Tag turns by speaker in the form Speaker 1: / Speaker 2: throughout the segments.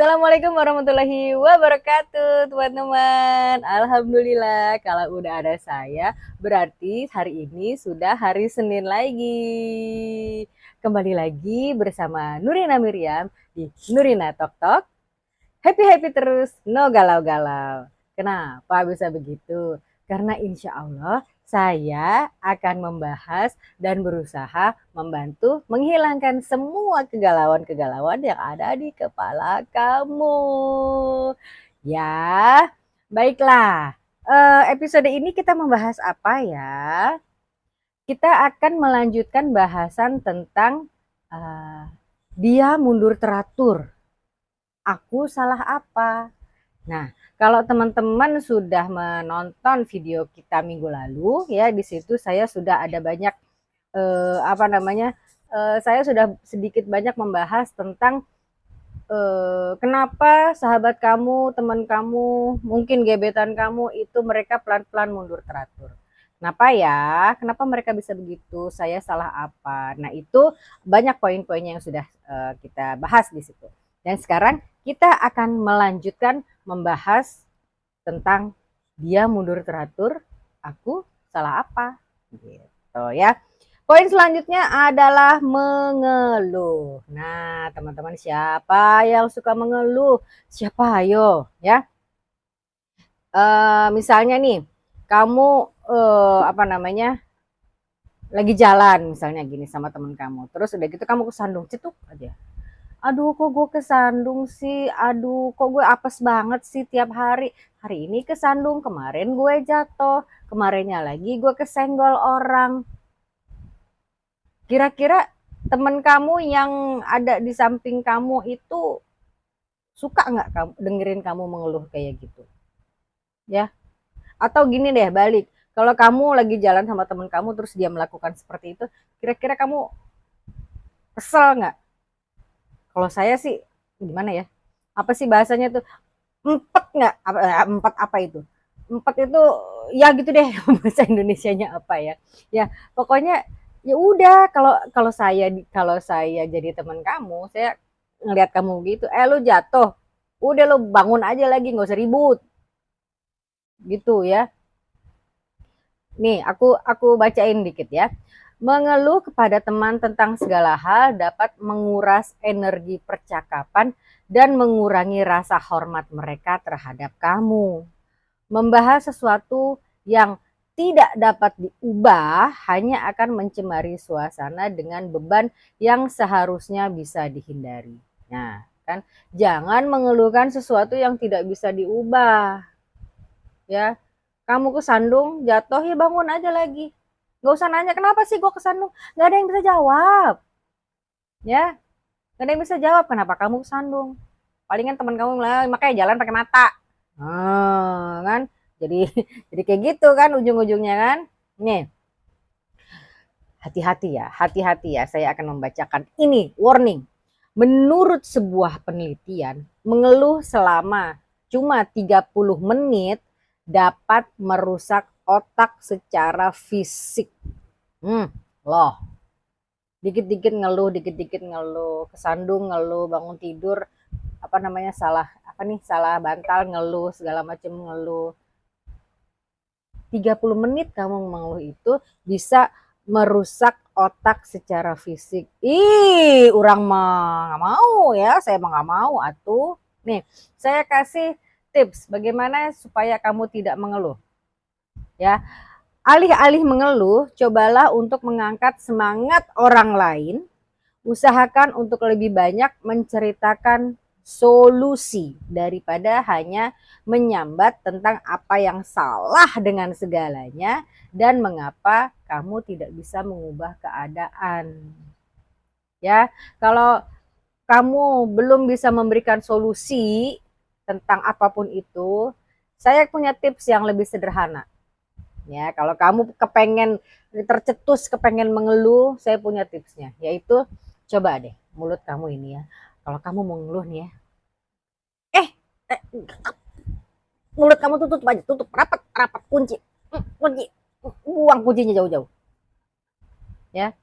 Speaker 1: Assalamualaikum warahmatullahi wabarakatuh, teman-teman. Alhamdulillah, kalau udah ada saya, berarti hari ini sudah hari Senin lagi. Kembali lagi bersama Nurina Miriam di Nurina Tok Tok. Happy-happy terus, no galau-galau. Kenapa bisa begitu? Karena insya Allah saya akan membahas dan berusaha membantu menghilangkan semua kegalauan-kegalauan yang ada di kepala kamu. Ya, baiklah. Episode ini kita membahas apa ya? Kita akan melanjutkan bahasan tentang dia mundur teratur. Aku salah apa? Nah, kalau teman-teman sudah menonton video kita minggu lalu, ya di situ saya sudah ada banyak saya sudah sedikit banyak membahas tentang kenapa sahabat kamu, teman kamu, mungkin gebetan kamu itu mereka pelan-pelan mundur teratur. Kenapa ya? Kenapa mereka bisa begitu? Saya salah apa? Nah, itu banyak poin-poinnya yang sudah kita bahas di situ. Dan sekarang kita akan melanjutkan membahas tentang dia mundur teratur, aku salah apa? Gitu ya. Poin selanjutnya adalah mengeluh. Nah, teman-teman siapa yang suka mengeluh? Siapa ayo ya? Misalnya nih, kamu lagi jalan misalnya gini sama teman kamu. Terus udah gitu kamu kesandung, cetuk aja. Aduh kok gue kesandung sih, aduh kok gue apes banget sih tiap hari. Hari ini kesandung, kemarin gue jatuh, kemarinnya lagi gue kesenggol orang. Kira-kira temen kamu yang ada di samping kamu itu suka nggak kamu dengerin kamu mengeluh kayak gitu? Ya, atau gini deh balik, kalau kamu lagi jalan sama temen kamu terus dia melakukan seperti itu, kira-kira kamu kesel nggak? Kalau saya sih gimana ya? Apa sih bahasanya tuh? Empat nggak? Empat apa itu? Empat itu ya gitu deh bahasa Indonesianya apa ya? Ya pokoknya ya udah kalau saya jadi teman kamu, saya ngelihat kamu gitu, lu jatuh, udah lu bangun aja lagi nggak usah ribut, gitu ya. Nih aku bacain dikit ya. Mengeluh kepada teman tentang segala hal dapat menguras energi percakapan dan mengurangi rasa hormat mereka terhadap kamu. Membahas sesuatu yang tidak dapat diubah hanya akan mencemari suasana dengan beban yang seharusnya bisa dihindari. Nah, kan jangan mengeluhkan sesuatu yang tidak bisa diubah. Ya, kamu kesandung, jatuh ya bangun aja lagi. Gak usah nanya kenapa sih gue kesandung. Gak ada yang bisa jawab. Ya, gak ada yang bisa jawab kenapa kamu kesandung. Palingan teman kamu lah, makanya jalan pakai mata. Kan? Jadi jadi kayak gitu kan ujung-ujungnya kan. Nih, hati-hati ya. Saya akan membacakan ini warning. Menurut sebuah penelitian, mengeluh selama cuma 30 menit dapat merusak otak secara fisik. Loh. Dikit-dikit ngeluh, kesandung ngeluh, bangun tidur salah bantal ngeluh, segala macam ngeluh. 30 menit kamu mengeluh itu bisa merusak otak secara fisik. Orang mah nggak mau ya, saya mah nggak mau atuh. Nih, saya kasih tips bagaimana supaya kamu tidak mengeluh. Ya, alih-alih mengeluh, cobalah untuk mengangkat semangat orang lain. Usahakan untuk lebih banyak menceritakan solusi daripada hanya menyambat tentang apa yang salah dengan segalanya dan mengapa kamu tidak bisa mengubah keadaan. Ya, kalau kamu belum bisa memberikan solusi tentang apapun itu, saya punya tips yang lebih sederhana. Ya, kalau kamu kepengen tercetus, kepengen mengeluh, saya punya tipsnya, yaitu coba deh mulut kamu ini ya. Kalau kamu mau ngeluh nih ya, eh, mulut kamu tutup aja, tutup rapat, kunci, buang kuncinya jauh-jauh. Ya,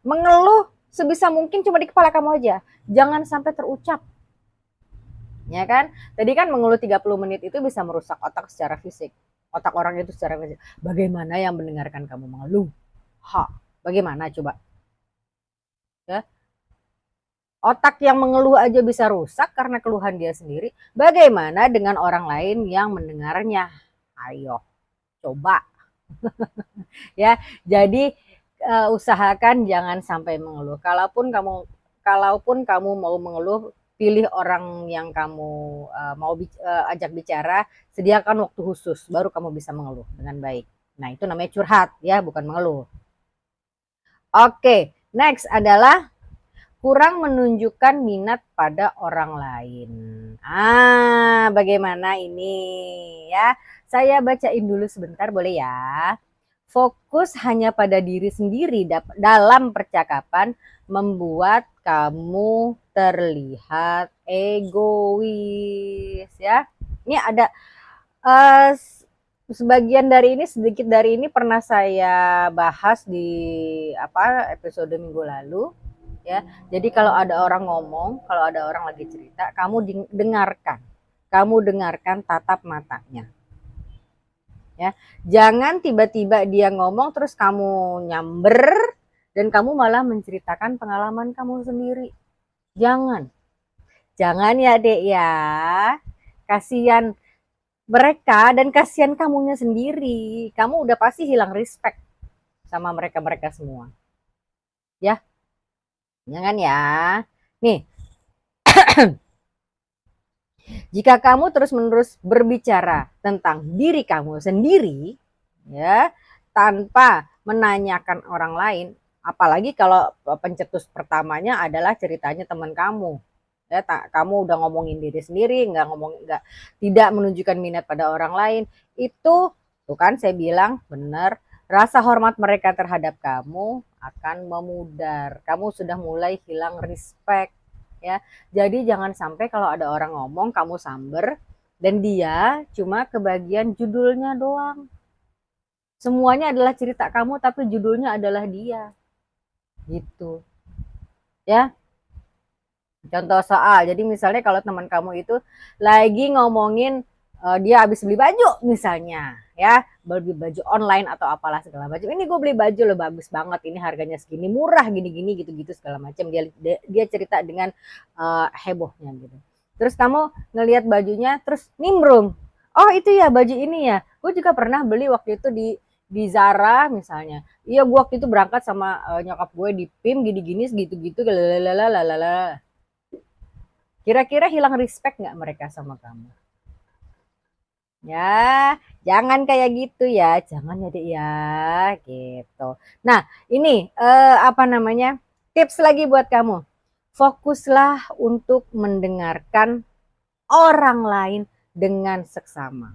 Speaker 1: mengeluh sebisa mungkin cuma di kepala kamu aja, jangan sampai terucap. Ya kan? Tadi kan mengeluh 30 menit itu bisa merusak otak secara fisik. Otak orang itu secara fisik. Bagaimana yang mendengarkan kamu mengeluh? Bagaimana coba? Ya. Otak yang mengeluh aja bisa rusak karena keluhan dia sendiri. Bagaimana dengan orang lain yang mendengarnya? Ayo, coba. Ya, jadi usahakan jangan sampai mengeluh. Kalaupun kamu mau mengeluh, pilih orang yang kamu mau ajak bicara, sediakan waktu khusus baru kamu bisa mengeluh dengan baik. Nah, itu namanya curhat ya, bukan mengeluh. Oke, next adalah kurang menunjukkan minat pada orang lain. Bagaimana ini ya? Saya bacain dulu sebentar boleh ya? Fokus hanya pada diri sendiri dalam percakapan membuat kamu terlihat egois ya. Ini ada sebagian dari ini, sedikit dari ini pernah saya bahas di episode minggu lalu ya. Jadi kalau ada orang ngomong, kalau ada orang lagi cerita, kamu dengarkan tatap matanya ya. Jangan tiba-tiba dia ngomong terus kamu nyamber dan kamu malah menceritakan pengalaman kamu sendiri. Jangan ya Dek ya, kasihan mereka dan kasihan kamunya sendiri. Kamu udah pasti hilang respect sama mereka semua ya. Jangan ya. Nih, jika kamu terus-menerus berbicara tentang diri kamu sendiri ya, tanpa menanyakan orang lain, apalagi kalau pencetus pertamanya adalah ceritanya teman kamu ya, kamu udah ngomongin diri sendiri, tidak menunjukkan minat pada orang lain, itu tuh kan saya bilang benar, rasa hormat mereka terhadap kamu akan memudar, kamu sudah mulai hilang respect ya. Jadi jangan sampai kalau ada orang ngomong kamu samber dan dia cuma kebagian judulnya doang. Semuanya adalah cerita kamu tapi judulnya adalah dia. Gitu. Ya. Contoh soal. Jadi misalnya kalau teman kamu itu lagi ngomongin dia habis beli baju misalnya, ya, beli baju online atau apalah segala macam. Ini gue beli baju loh bagus banget, ini harganya segini, murah gini-gini gitu-gitu segala macam. Dia cerita dengan hebohnya gitu. Terus kamu ngelihat bajunya terus nimbrung. Oh, itu ya baju ini ya. Gue juga pernah beli waktu itu di Zara misalnya. Iya, gue waktu itu berangkat sama nyokap gue di PIM gini-gini segitu-gitu lalala. Kira-kira hilang respect nggak mereka sama kamu? Ya, jangan kayak gitu ya, jangan ya Dek ya, gitu. Nah, ini tips lagi buat kamu. Fokuslah untuk mendengarkan orang lain dengan seksama.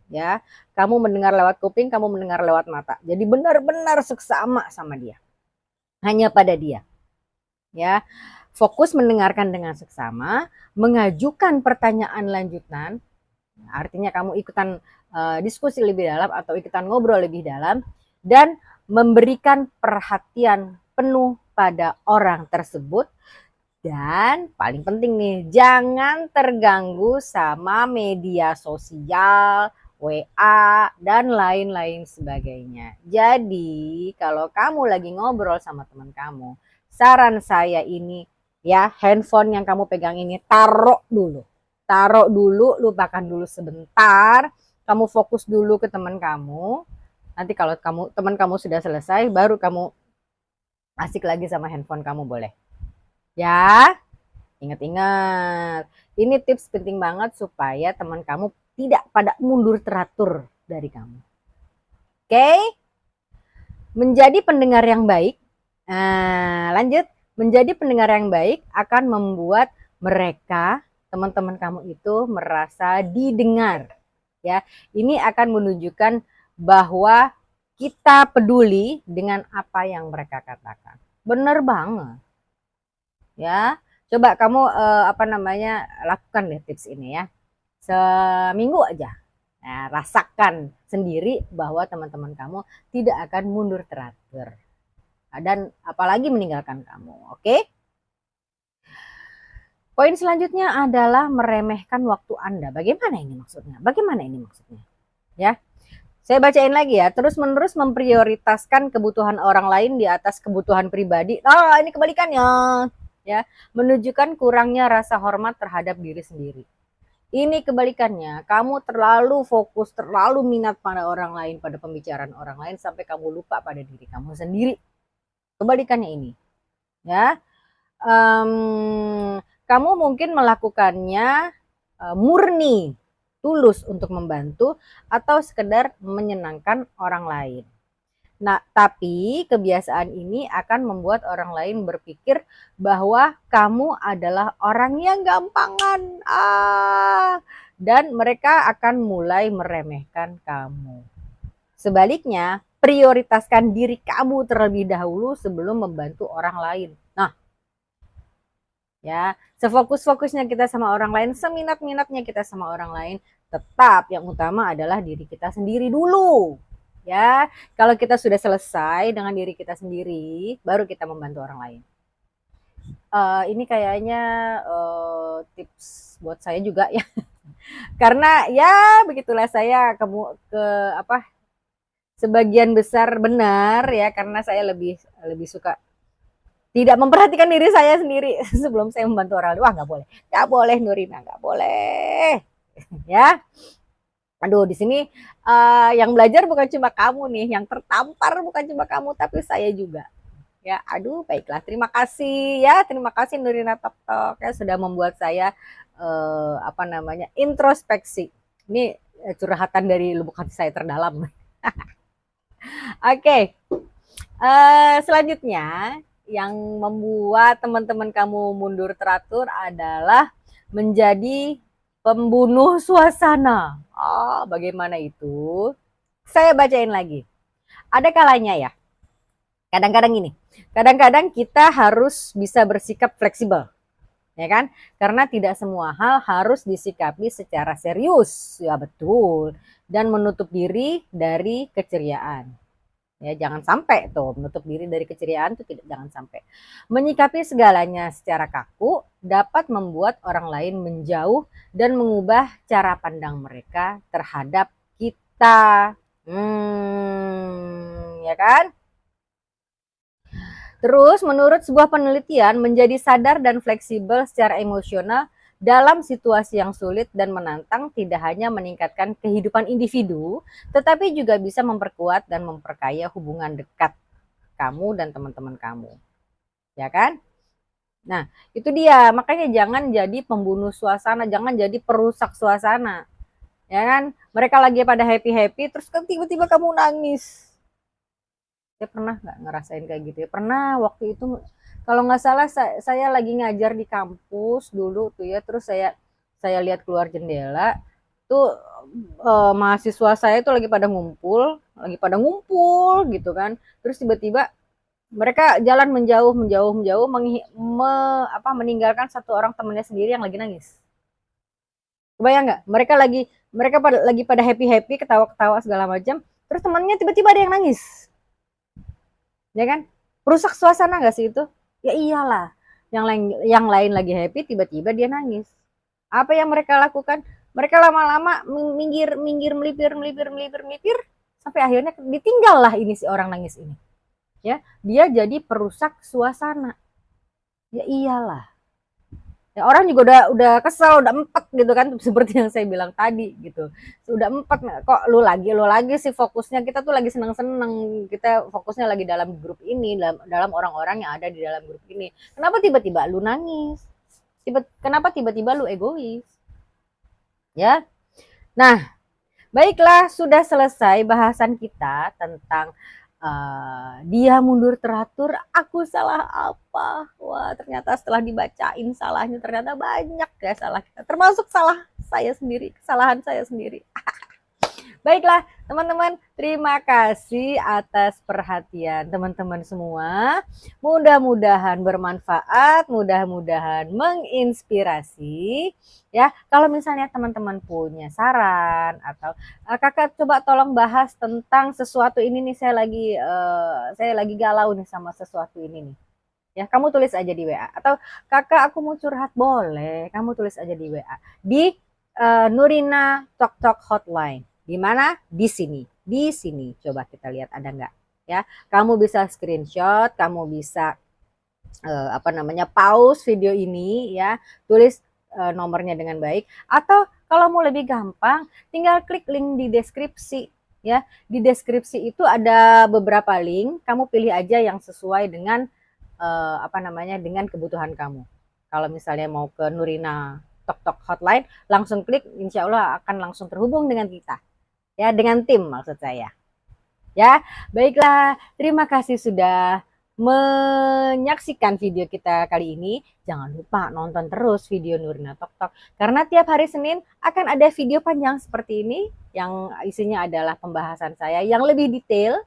Speaker 1: Ya, kamu mendengar lewat kuping, kamu mendengar lewat mata. Jadi benar-benar seksama sama dia. Hanya pada dia. Ya. Fokus mendengarkan dengan seksama, mengajukan pertanyaan lanjutan, artinya kamu ikutan diskusi lebih dalam atau ikutan ngobrol lebih dalam, dan memberikan perhatian penuh pada orang tersebut. Dan paling penting nih, jangan terganggu sama media sosial, WA, dan lain-lain sebagainya. Jadi kalau kamu lagi ngobrol sama teman kamu, saran saya ini ya, handphone yang kamu pegang ini taruh dulu, lupakan dulu sebentar, kamu fokus dulu ke teman kamu. Nanti kalau teman kamu sudah selesai, baru kamu asik lagi sama handphone kamu, boleh ya. Ingat-ingat, ini tips penting banget supaya teman kamu tidak pada mundur teratur dari kamu. Oke, menjadi pendengar yang baik. Lanjut. Menjadi pendengar yang baik akan membuat mereka, teman-teman kamu itu merasa didengar. Ya, ini akan menunjukkan bahwa kita peduli dengan apa yang mereka katakan. Bener banget. Ya, coba kamu lakukan deh tips ini ya. Seminggu aja. Nah, rasakan sendiri bahwa teman-teman kamu tidak akan mundur teratur dan apalagi meninggalkan kamu. Oke? Poin selanjutnya adalah meremehkan waktu Anda. Bagaimana ini maksudnya? Bagaimana ini maksudnya? Ya, saya bacain lagi ya. Terus-menerus memprioritaskan kebutuhan orang lain di atas kebutuhan pribadi. Ah, ini kebalikannya. Ya, menunjukkan kurangnya rasa hormat terhadap diri sendiri. Ini kebalikannya. Kamu terlalu fokus, terlalu minat pada orang lain, pada pembicaraan orang lain sampai kamu lupa pada diri kamu sendiri. Kebalikannya ini. Ya, kamu mungkin melakukannya murni, tulus untuk membantu atau sekedar menyenangkan orang lain. Nah, tapi kebiasaan ini akan membuat orang lain berpikir bahwa kamu adalah orang yang gampangan. Dan mereka akan mulai meremehkan kamu. Sebaliknya, prioritaskan diri kamu terlebih dahulu sebelum membantu orang lain. Nah, ya, sefokus-fokusnya kita sama orang lain, seminat-minatnya kita sama orang lain, tetap yang utama adalah diri kita sendiri dulu. Ya, kalau kita sudah selesai dengan diri kita sendiri, baru kita membantu orang lain. Ini kayaknya tips buat saya juga ya, karena ya begitulah saya sebagian besar benar ya, karena saya lebih suka tidak memperhatikan diri saya sendiri sebelum saya membantu orang lain. Wah, nggak boleh Nurina, nggak boleh ya. Aduh, di sini yang belajar bukan cuma kamu nih, yang tertampar bukan cuma kamu, tapi saya juga. Ya, aduh, baiklah. Terima kasih ya, terima kasih Nurina Tok Tok ya sudah membuat saya introspeksi. Ini curhatan dari lubuk hati saya terdalam. Oke, selanjutnya yang membuat teman-teman kamu mundur teratur adalah menjadi pembunuh suasana. Bagaimana itu? Saya bacain lagi. Ada kalanya ya. Kadang-kadang kita harus bisa bersikap fleksibel. Ya kan? Karena tidak semua hal harus disikapi secara serius. Ya betul. Dan menutup diri dari keceriaan. Ya, jangan sampai tuh menutup diri dari keceriaan tuh, jangan sampai. Menyikapi segalanya secara kaku dapat membuat orang lain menjauh dan mengubah cara pandang mereka terhadap kita. Ya kan? Terus menurut sebuah penelitian, menjadi sadar dan fleksibel secara emosional dalam situasi yang sulit dan menantang tidak hanya meningkatkan kehidupan individu, tetapi juga bisa memperkuat dan memperkaya hubungan dekat kamu dan teman-teman kamu. Ya kan? Nah, itu dia. Makanya jangan jadi pembunuh suasana, jangan jadi perusak suasana. Ya kan? Mereka lagi pada happy-happy, terus tiba-tiba kamu nangis. Saya pernah nggak ngerasain kayak gitu ya? Pernah waktu itu, kalau nggak salah saya lagi ngajar di kampus dulu tuh ya, terus saya lihat keluar jendela tuh mahasiswa saya tuh lagi pada ngumpul gitu kan. Terus tiba-tiba mereka jalan menjauh meninggalkan satu orang temannya sendiri yang lagi nangis. Kebayang nggak? Mereka lagi pada happy ketawa-ketawa segala macam. Terus temannya tiba-tiba ada yang nangis. Ya kan? Perusak suasana nggak sih itu? Ya iyalah. Yang lain lagi happy, tiba-tiba dia nangis. Apa yang mereka lakukan? Mereka lama-lama minggir, melipir, sampai akhirnya ditinggal lah ini si orang nangis ini. Ya, dia jadi perusak suasana. Ya iyalah. Ya, orang juga udah kesel, udah empet gitu kan, seperti yang saya bilang tadi gitu. Udah empet, kok lu lagi sih fokusnya, kita tuh lagi seneng-seneng, kita fokusnya lagi dalam grup ini, dalam orang-orang yang ada di dalam grup ini. Kenapa tiba-tiba lu nangis? Kenapa tiba-tiba lu egois? Ya. Nah, baiklah, sudah selesai bahasan kita tentang dia mundur teratur, aku salah apa? Wah, ternyata setelah dibacain salahnya ternyata banyak ya salah kita, termasuk salah saya sendiri, kesalahan saya sendiri. Baiklah teman-teman, terima kasih atas perhatian teman-teman semua. Mudah-mudahan bermanfaat, mudah-mudahan menginspirasi. Ya, kalau misalnya teman-teman punya saran atau kakak coba tolong bahas tentang sesuatu ini nih, saya lagi galau nih sama sesuatu ini nih. Ya, kamu tulis aja di WA. Atau kakak aku mau curhat, boleh. Kamu tulis aja di WA. Di Nurina Talk Talk Hotline. Di mana? Di sini. Di sini. Coba kita lihat ada nggak? Ya, kamu bisa screenshot, kamu bisa pause video ini ya, tulis nomornya dengan baik. Atau kalau mau lebih gampang, tinggal klik link di deskripsi ya. Di deskripsi itu ada beberapa link, kamu pilih aja yang sesuai dengan dengan kebutuhan kamu. Kalau misalnya mau ke Nurina Tok Tok Hotline, langsung klik, insya Allah akan langsung terhubung dengan kita ya, dengan tim maksud saya ya. Baiklah, terima kasih sudah menyaksikan video kita kali ini. Jangan lupa nonton terus video Nurina Tok Tok, karena tiap hari Senin akan ada video panjang seperti ini yang isinya adalah pembahasan saya yang lebih detail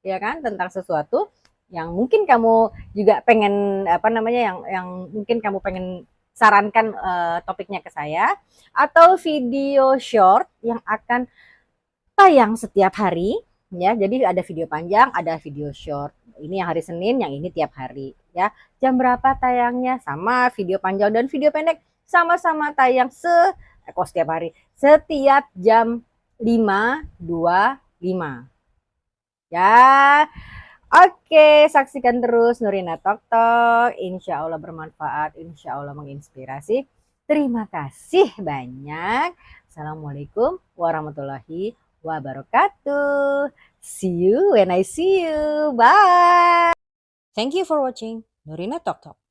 Speaker 1: ya kan, tentang sesuatu yang mungkin kamu juga pengen yang mungkin kamu pengen sarankan topiknya ke saya, atau video short yang akan tayang setiap hari ya. Jadi ada video panjang, ada video short. Ini yang hari Senin, yang ini tiap hari ya. Jam berapa tayangnya sama, video panjang dan video pendek sama-sama tayang setiap hari, setiap jam 5.25 ya. Oke, saksikan terus Nurina Tok Tok. Insya Allah bermanfaat, insya Allah menginspirasi. Terima kasih banyak. Assalamualaikum warahmatullahi wabarakatuh. See you when I see you. Bye. Thank you for watching Nurina Tok Tok.